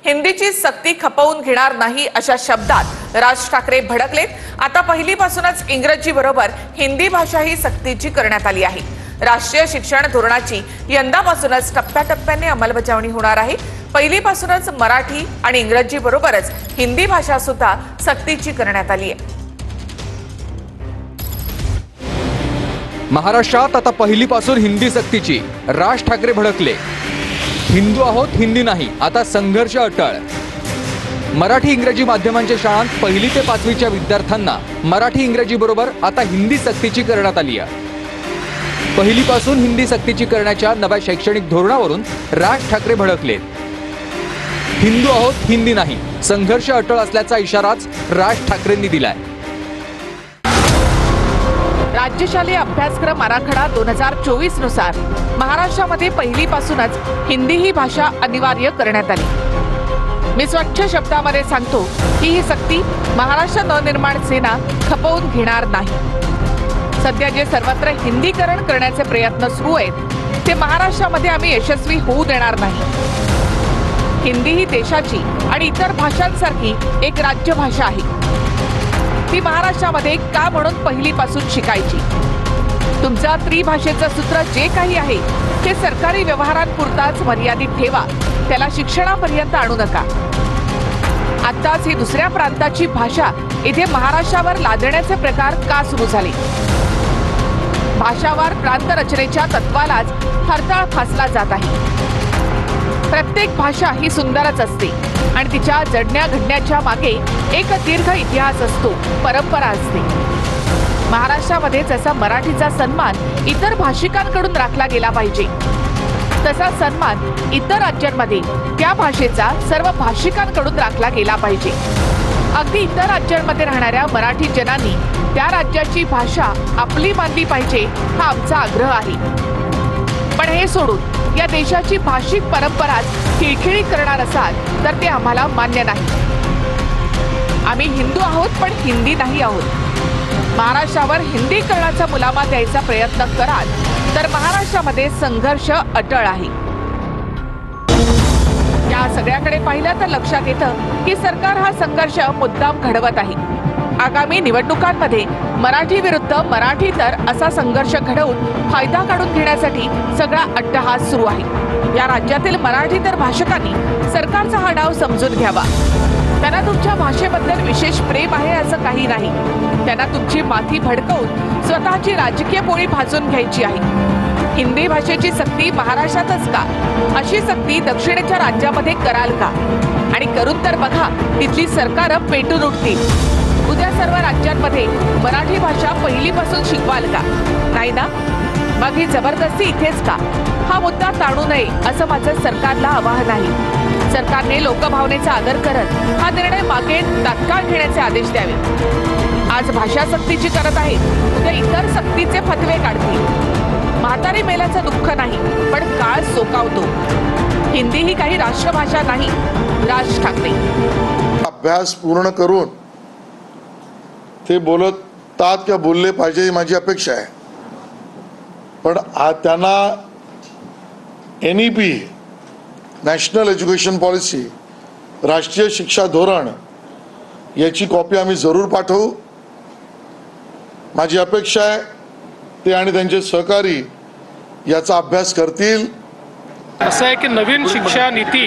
हिंदीची सक्ती खपवून घेणार नाही अशा शब्दात राज ठाकरे भडकलेत। आता पहिलीपासूनच इंग्रजी बरोबर हिंदी भाषा ही सक्तीची करण्यात आली आहे। राष्ट्रीय शिक्षण धोरणाची यंदापासूनच टप्प्याटप्प्याने अंमलबजावणी होणार आहे। पहिलीपासूनच मराठी आणि इंग्रजी बरोबरच हिंदी भाषा सुद्धा सक्तीची करण्यात आली आहे। महाराष्ट्रात आता पहिलीपासून हिंदी सक्तीची। राज ठाकरे भडकले। हिंदू आहोत हिंदी नाही, आता संघर्ष अटळ। मराठी इंग्रजी माध्यमांच्या शाळांत पहिली ते पाचवीच्या विद्यार्थ्यांना मराठी इंग्रजी बरोबर आता हिंदी सक्तीची करण्यात आली आहे। पहिलीपासून हिंदी सक्तीची करण्याच्या नव्या शैक्षणिक धोरणावरून राज ठाकरे भडकलेत। हिंदू आहोत हिंदी नाही, संघर्ष अटळ असल्याचा इशाराच राज ठाकरेंनी दिलाय। राज्यशालेय अभ्यासक्रम आराखडा 2024 नुसार महाराष्ट्रामध्ये पहिलीपासूनच हिंदी ही भाषा अनिवार्य करण्यात आली। मी स्वच्छ शब्दामध्ये सांगतो की ही सक्ती महाराष्ट्र नवनिर्माण सेना खपवून घेणार नाही। सध्या जे सर्वत्र हिंदीकरण करण्याचे प्रयत्न सुरू आहेत ते महाराष्ट्रामध्ये आम्ही यशस्वी होऊ देणार नाही। हिंदी ही देशाची आणि इतर भाषांसारखी एक राज्यभाषा आहे। ती महाराष्ट्रामध्ये का म्हणून पहिलीपासून शिकायची। तुमचा त्रिभाषेचं सूत्र जे काही आहे ते सरकारी व्यवहारांपुरताच मर्यादित ठेवा, त्याला शिक्षणापर्यंत आणू नका। आताच ही दुसऱ्या प्रांताची भाषा इथे महाराष्ट्रावर लादण्याचे प्रकार का सुरू झाले? भाषावार प्रांत रचनेच्या तत्वालाच हरताळ फासला जात आहे। प्रत्येक भाषा ही सुंदरच असते आणि तिच्या जडण्या घडण्याच्या मागे एक दीर्घ इतिहास असतो, परंपरा असते। महाराष्ट्रामध्ये जसा मराठीचा सन्मान इतर भाषिकांकडून राखला गेला पाहिजे, तसा सन्मान इतर राज्यांमध्ये त्या भाषेचा सर्व भाषिकांकडून राखला गेला पाहिजे। अगदी इतर राज्यांमध्ये राहणाऱ्या मराठी जनांनी त्या राज्याची भाषा आपली मानली पाहिजे, हा आमचा आग्रह आहे। पण हे सोडून या देशाची भाषिक परंपराच खिळखिळी करणार असाल तर ते आम्हाला मान्य नाही। आम्ही हिंदू आहोत पण हिंदी नाही आहोत। महाराष्ट्रावर हिंदीकरणाचा मुलामा द्यायचा प्रयत्न कराल तर महाराष्ट्रामध्ये संघर्ष अटळ आहे। या सगळ्याकडे पाहिलं तर लक्षात येतं की सरकार हा संघर्ष मुद्दाम घडवत आहे। आगामी निवडणुकांमध्ये मराठी विरुद्ध मराठीतर असा संघर्ष घडवून फायदा काढून घेण्यासाठी सगळा अट्टहास सुरू आहे। या राज्यातील मराठीतर भाषकांनी सरकारचा हा डाव समजून घ्यावा। त्यांना तुमच्या भाषेबद्दल विशेष प्रेम आहे असं काही नाही। त्यांना तुमची माथी भडकवून स्वतःची राजकीय पोळी भाजून घ्यायची आहे। हिंदी भाषेची सक्ती महाराष्ट्रातच का? अशी सक्ती दक्षिणेच्या राज्यामध्ये कराल का? आणि करून तर बघा, तिथली सरकारं पेटून उठतील। उद्या सर्व राज्यांमध्ये मराठी भाषा पहिलीपासून शिकवाल का? नाही ना? मग ही जबरदस्ती इथेच का? हा मुद्दा ताणू नये असं माझं सरकारला आवाहन आहे। सरकारने लोकभावनेचा आदर करत हा निर्णय मागे तात्काळ घेण्याचे आदेश द्यावे। आज भाषा सक्तीची करत आहे, उद्या इतर सक्तीचे फतवे काढतील। म्हातारी मेल्याचं दुःख नाही, पण काळ सोकावतो। हिंदी ही काही राष्ट्रभाषा नाही। राज ठाकरे अभ्यास पूर्ण करून ते बोलतात किंवा बोलले पाहिजे ही माझी अपेक्षा आहे। पण त्यांना NEP नॅशनल एज्युकेशन पॉलिसी राष्ट्रीय शिक्षा धोरण याची कॉपी आम्ही जरूर पाठवू। माझी अपेक्षा आहे ते आणि त्यांचे सहकारी याचा अभ्यास करतील। असं आहे की नवीन शिक्षा नीती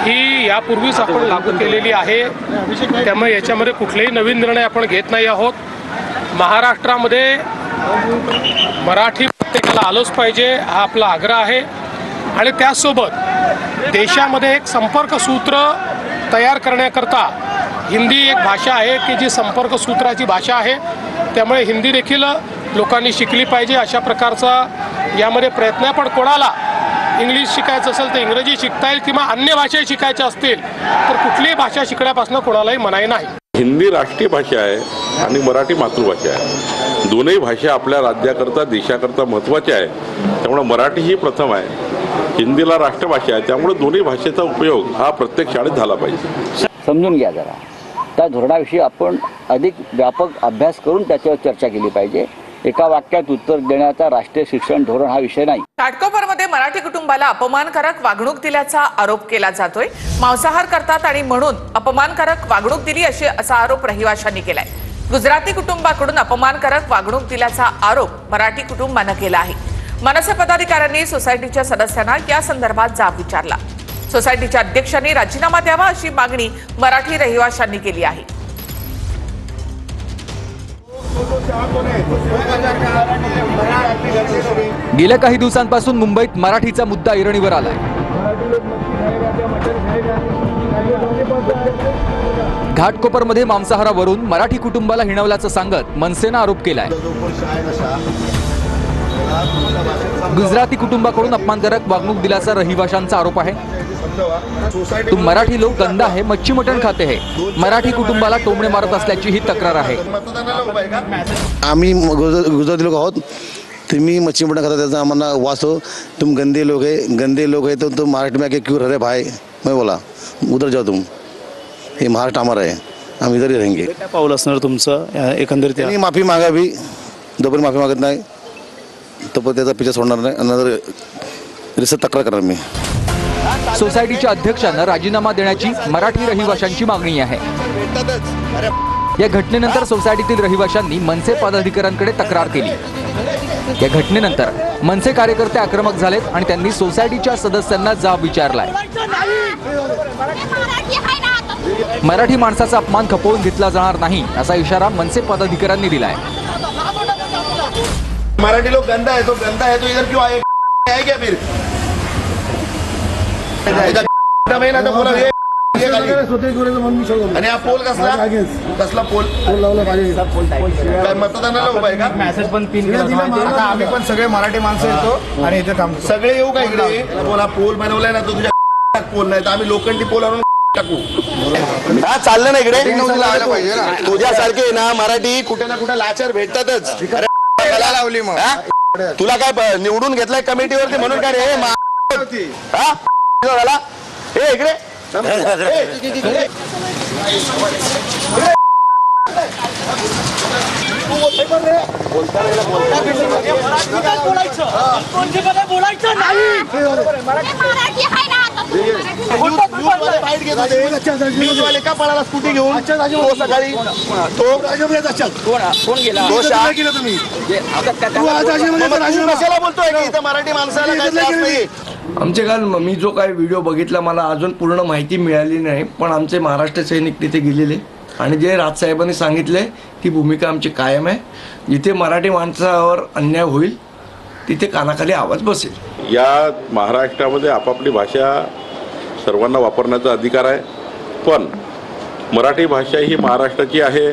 ही यापूर्वीच आपण लागू केलेली आहे, त्यामुळे याच्यामध्ये कुठलेही नवीन निर्णय आपण घेत नाही आहोत। महाराष्ट्रामध्ये मराठी प्रत्येकाला आलंच पाहिजे हा आपला आग्रह आहे आणि त्याचसोबत देशामध्ये एक संपर्क सूत्र तयार करण्याकरता हिंदी एक भाषा आहे की जी संपर्क सूत्राची भाषा आहे, त्यामुळे हिंदी देखील लोकांनी शिकली पाहिजे अशा प्रकारचा यामध्ये प्रयत्न आहे। पण कोणाला इंग्लिश शिकायचं असेल तर इंग्रजी शिकता येईल किंवा अन्य भाषा शिकायच्या असतील तर कुठलीही भाषा शिकण्यापासून कोणालाही मनाई नाही। हिंदी राष्ट्रीय भाषा आहे आणि मराठी मातृभाषा आहे। दोनही भाषा आपल्या राज्याकरता देशाकरता महत्त्वाच्या आहे, त्यामुळे मराठी ही प्रथम आहे। हिंदीला राष्ट्रभाषा आहे, त्यामुळे दोन्ही भाषेचा उपयोग हा प्रत्येक शाळेत झाला पाहिजे। समजून घ्या जरा, त्या धोरणाविषयी आपण अधिक व्यापक अभ्यास करून त्याच्यावर चर्चा केली पाहिजे। एका वाक्यात उत्तर देण्याचा राष्ट्रीय शिक्षण धोरण हा विषय नाही. घाटकोपरमध्ये मराठी कुटुंबाला अपमानकारक वागणूक दिल्याचा आरोप केला जातोय. मांसाहार करतात आणि म्हणून अपमानकारक वागणूक दिली असा आरोप रहिवाशांनी केलाय. गुजराती कुटुंबाकडून अपमानकारक वागणूक दिल्याचा आरोप मराठी कुटुंबानं केला आहे. मनसे पदाधिकाऱ्यांनी सोसायटीच्या सदस्यांना या संदर्भात जाब विचारला. सोसायटीच्या अध्यक्षांनी राजीनामा द्यावा अशी मागणी मराठी रहिवाशांनी केली आहे. गेल्या काही दिवसांपासून मुंबईत मराठीचा मुद्दा ऐरणीवर आलाय. घाटकोपरमध्ये मांसाहारावरून मराठी कुटुंबाला हिणवल्याचं सांगत मनसेनं आरोप केलाय. गुजराती कुटुंबाकडून अपमानकारक वागणूक दिल्याचा रहिवाशांचा आरोप आहे. तुम मराठी लोक गंदा है, मच्छी मटण खाते हैं, मराठी कुटुंबाला टोमणे मारत असल्याची ही तक्रार आहे. आम्ही गुजराती लोक आहोत, तुम्ही मच्छी मटण खाता त्याचा आम्हाला वास हो. तुम गंदे लोग है तो तुम मराठी में आके क्यों रह रहे भाई. मैं बोला उधर जाओ तुम, हे महाराष्ट्र हमारा है, हम इधर ही रहेंगे. काय पाऊल असणार तुमचं एकंदरीत? त्यांनी माफी मागावी, जोपर्यंत माफी मागत नाही तोपर्यंत त्याचा पिछा सोडणार नाही. नंतर रिसर्च तक्रार करणार मी. सोसायटीच्या अध्यक्षांना राजीनामा देण्याची मराठी रहिवाशांची मागणी आहे. या घटनेनंतर सोसायटीतील रहिवाशांनी मनसे पदाधिकाऱ्यांकडे तक्रार केली. या घटनेनंतर मनसे कार्यकर्ते आक्रमक झालेत आणि त्यांनी सोसायटीच्या सदस्यांना जाब विचारलाय. मराठी माणसाचा अपमान खपवून घेतला जाणार नाही असा इशारा मनसे पदाधिकाऱ्यांनी दिलाय. मराठी लोग गंदा है तो इधर क्यों आए क्या फिर? आणि हा पोल कसला पोल मतदानाला उभा आहे का? मेसेज पण पिन आता आम्ही पण सगळे मराठी माणसं येतो आणि इथे थांबतो. सगळे येऊ का इकडे? बोला पोल बनवलाय ना तो तुझ्या पोल नाही तर आम्ही लोखंडी पोल आणून टाकू. हा चाललं ना इकडे तुझ्यासारखे ना मराठी कुठे ना कुठे लाचार भेटतातच. लावली मग तुला काय निवडून घेतलाय कमिटीवरती म्हणून काय रे? झाला हे इकडे बोलायचं नाही का पळाला स्कूटी घेऊन सकाळी तो कोण गेला तुम्ही कशाला बोलतोय की इथं मराठी माणसाला नाही? आमचे काल मी जो काय व्हिडिओ बघितला मला अजून पूर्ण माहिती मिळाली नाही, पण आमचे महाराष्ट्र सैनिक तिथे गेलेले आणि जे राजसाहेबांनी सांगितले ती भूमिका आमची कायम आहे. जिथे मराठी माणसावर अन्याय होईल तिथे कानाखाली आवाज बसेल. या महाराष्ट्रामध्ये आपापली भाषा सर्वांना वापरण्याचा अधिकार आहे, पण मराठी भाषा ही महाराष्ट्राची आहे,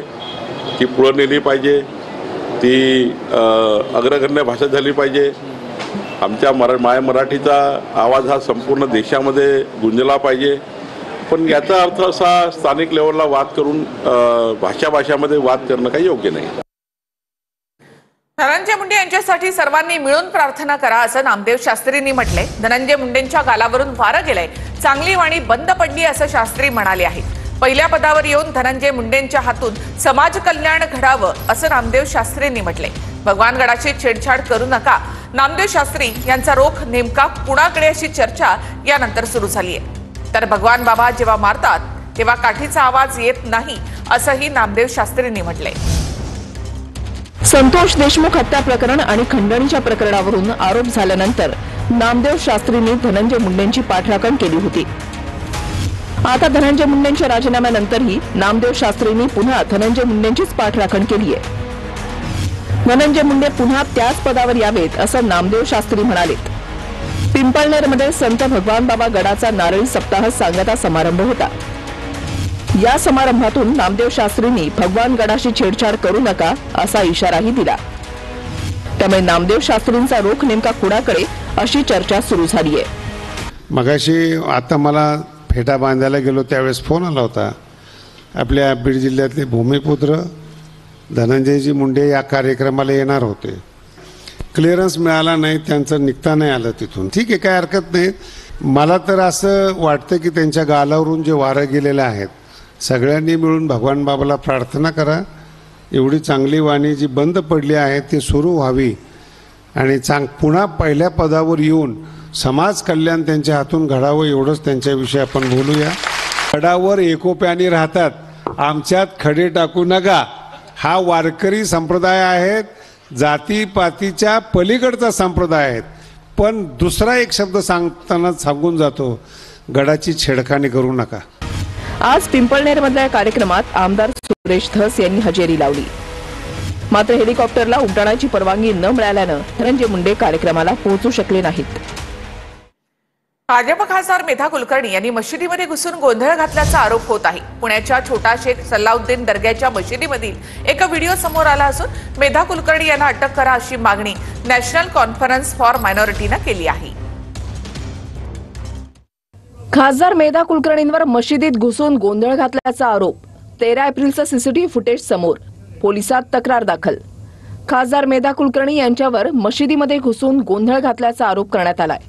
ती पुढं नेली पाहिजे, ती अग्रगण्य भाषा झाली पाहिजे. आमच्या माय मराठीचा आवाज हा संपूर्ण देशामध्ये गुंजला पाहिजे. पण याचा अर्थ असा स्थानिक लेवलला वाद करून भाषामध्ये वाद करणं काही योग्य नाही. धनंजय मुंडे यांच्यासाठी सर्वांनी मिळून प्रार्थना करा असं नामदेव शास्त्रींनी म्हटलंय. धनंजय मुंडेंच्या गालावरून वारं गेलंय, चांगली वाणी बंद पडली असं शास्त्री म्हणाले आहेत. पहिल्या पदावर येऊन धनंजय मुंडेंच्या हातून समाज कल्याण घडावं असं नामदेव शास्त्रींनी म्हटलंय. भगवानगडाची छेडछाड करू नका, नामदेव शास्त्री यांचा रोख नेमका कुणाकडे अशी चर्चा यानंतर सुरू झाली आहे. तर भगवान बाबा जेव्हा मारतात तेव्हा काठीचा आवाज येत नाही असंही नामदेव शास्त्रींनी म्हटलंय. संतोष देशमुख हत्या प्रकरण आणि खंडणीच्या प्रकरणावरून आरोप झाल्यानंतर नामदेव शास्त्रींनी धनंजय मुंडेंची पाठराखण केली होती. आता धनंजय मुंडेंच्या राजीनाम्यानंतरही नामदेव शास्त्रींनी पुन्हा धनंजय मुंडेंचीच पाठराखण केली आहे. धनंजय मुंडे पुन्हा त्याच पदावर यावेत असं नामदेव शास्त्री म्हणालेत. पिंपळनेरमध्ये संत भगवान बाबा गडाचा नारळी सप्ताह सांगता समारंभ होता. या समारंभातून नामदेव शास्त्रींनी भगवान गडाशी छेडछाड करू नका असा इशाराही दिला. त्यामुळे नामदेव शास्त्रींचा रोख नेमका कुणाकडे अशी चर्चा सुरू झाली आहे. मगाशी आता मला फेटा बांधायला गेलो त्यावेळेस फोन आला होता. आपल्या बीड जिल्ह्यातले भूमिपुत्र धनंजयजी मुंडे या कार्यक्रमाला येणार होते. क्लिअरन्स मिळाला नाही, त्यांचं निघता नाही आलं तिथून. ठीक आहे, काय हरकत नाही. मला तर असं वाटतं की त्यांच्या गालावरून जे वारं गेलेले आहेत, सगळ्यांनी मिळून भगवान बाबाला प्रार्थना करा एवढी चांगली वाणी जी बंद पडली आहे ती सुरू व्हावी आणि पुन्हा पहिल्या पदावर येऊन समाज कल्याण त्यांच्या हातून घडावं, एवढंच त्यांच्याविषयी आपण बोलूया. गडावर एकोप्याने राहतात, आमच्यात खडे टाकू नका. हा वारकरी संप्रदाय आहेत, जातीपातीच्या पलीकडचा संप्रदाय आहेत. पण दुसरा एक शब्द सांगताना सांगून जातो, गडाची छेडखानी करू नका. आज पिंपळनेरमधल्या कार्यक्रमात आमदार सुरेश धस यांनी हजेरी लावली. मात्र हेलिकॉप्टरला उड्डाणाची परवानगी न मिळाल्यानं धनंजय मुंडे कार्यक्रमाला पोहोचू शकले नाहीत. भाजप खासदार मेधा कुलकर्णी यांनी मशिदीमध्ये घुसून गोंधळ घातल्याचा आरोप होत आहे. पुण्याच्या छोटा शेख सल्लाउद्दीन दर्ग्याच्या मशिदीमधील एक व्हिडिओ समोर आला असून मेधा कुलकर्णी यांना अटक करा अशी मागणी नॅशनल कॉन्फरन्स फॉर मायनॉरिटीनं केली आहे. खासदार मेधा कुलकर्णींवर मशिदीत घुसून गोंधळ घातल्याचा आरोप. 13 एप्रिलचं सीसीटीव्ही फुटेज समोर, पोलिसात तक्रार दाखल. खासदार मेधा कुलकर्णी यांच्यावर मशिदीमध्ये घुसून गोंधळ घातल्याचा आरोप करण्यात आलाय.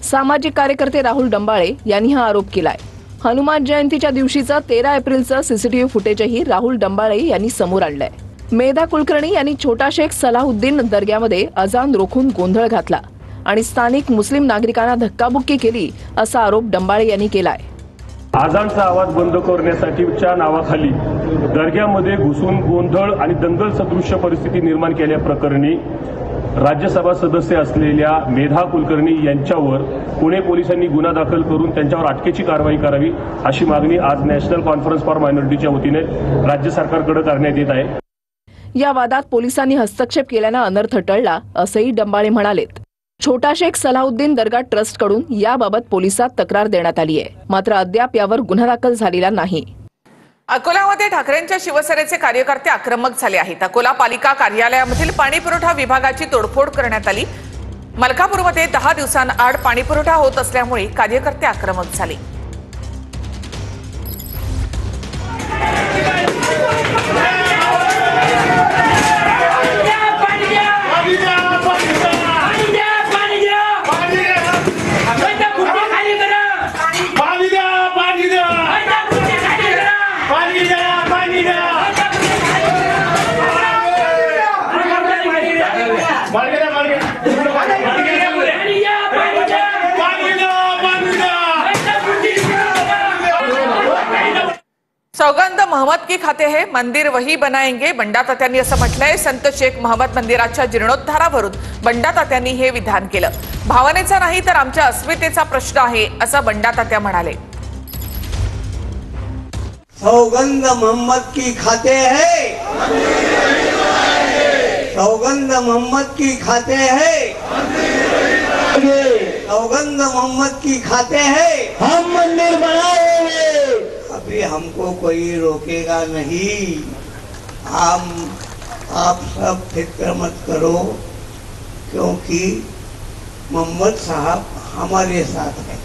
सामाजिक कार्यकर्ते राहुल डंबाळे यांनी हा आरोप केलाय. हनुमान जयंतीच्या दिवशीचं 13 एप्रिलचं सीसीटीव्ही फुटेजही राहुल डंबाळे यांनी समोर आणलंय. मेधा कुलकर्णी यांनी छोटा शेख सलाहुद्दीन दर्ग्यामध्ये अजान रोखून गोंधळ घातला आणि स्थानिक मुस्लिम नागरिकांना धक्काबुक्की केली असा आरोप डंबाळे यांनी केलाय. आजानचा आवाज बंद करण्यासाठीच्या नावाखाली दर्ग्यामध्ये घुसून गोंधळ आणि दंगल सदृश्य परिस्थिती निर्माण केल्याप्रकरणी राज्यसभा सदस्य असलेल्या मेधा कुलकर्णी यांच्यावर पुणे पोलिसांनी गुन्हा दाखल करून त्यांच्यावर अटकेची कारवाई करावी अशी मागणी आज नॅशनल कॉन्फरन्स फॉर मायनॉरिटीच्या वतीने राज्य सरकारकडे करण्यात येत आहे. या वादात पोलिसांनी हस्तक्षेप केल्यानं अनर्थ टळला असंही डंबाळे म्हणालेत. छोटा शेख सलाहुद्दीन दर्गा ट्रस्टकडून याबाबत पोलिसात तक्रार देण्यात आली आहे. मात्र अद्याप यावर गुन्हा दाखल झालेला नाही. अकोल्यामध्ये ठाकरेंच्या शिवसेनेचे कार्यकर्ते आक्रमक झाले आहेत. अकोला पालिका कार्यालयामधील पाणीपुरवठा विभागाची तोडफोड करण्यात आली. मलकापूरमध्ये 10 दिवसांआड पाणीपुरवठा होत असल्यामुळे कार्यकर्ते आक्रमक झाले. सौगंध मोहम्मद की खाते है, मंदिर वही बनाएंगे, बंडा तात्यांनी असं म्हटलंय. संत शेख मोहम्मद मंदिराच्या जीर्णोद्धारावरून बंडा तात्यांनी हे विधान केलं. भावनेचा नाही तर आमच्या अस्मितेचा प्रश्न आहे असं बंडा तात्या म्हणाले. सौगंध मोहम्मद की खाते है, सौगंध मोहम्मद की खाते है, सौगंध मोहम्मद की खाते है, हम मंदिर बनाएंगे. अभी हमको कोई रोकेगा नहीं. आप सब फिक्र मत करो, क्योंकि मोहम्मद साहब हमारे साथ है.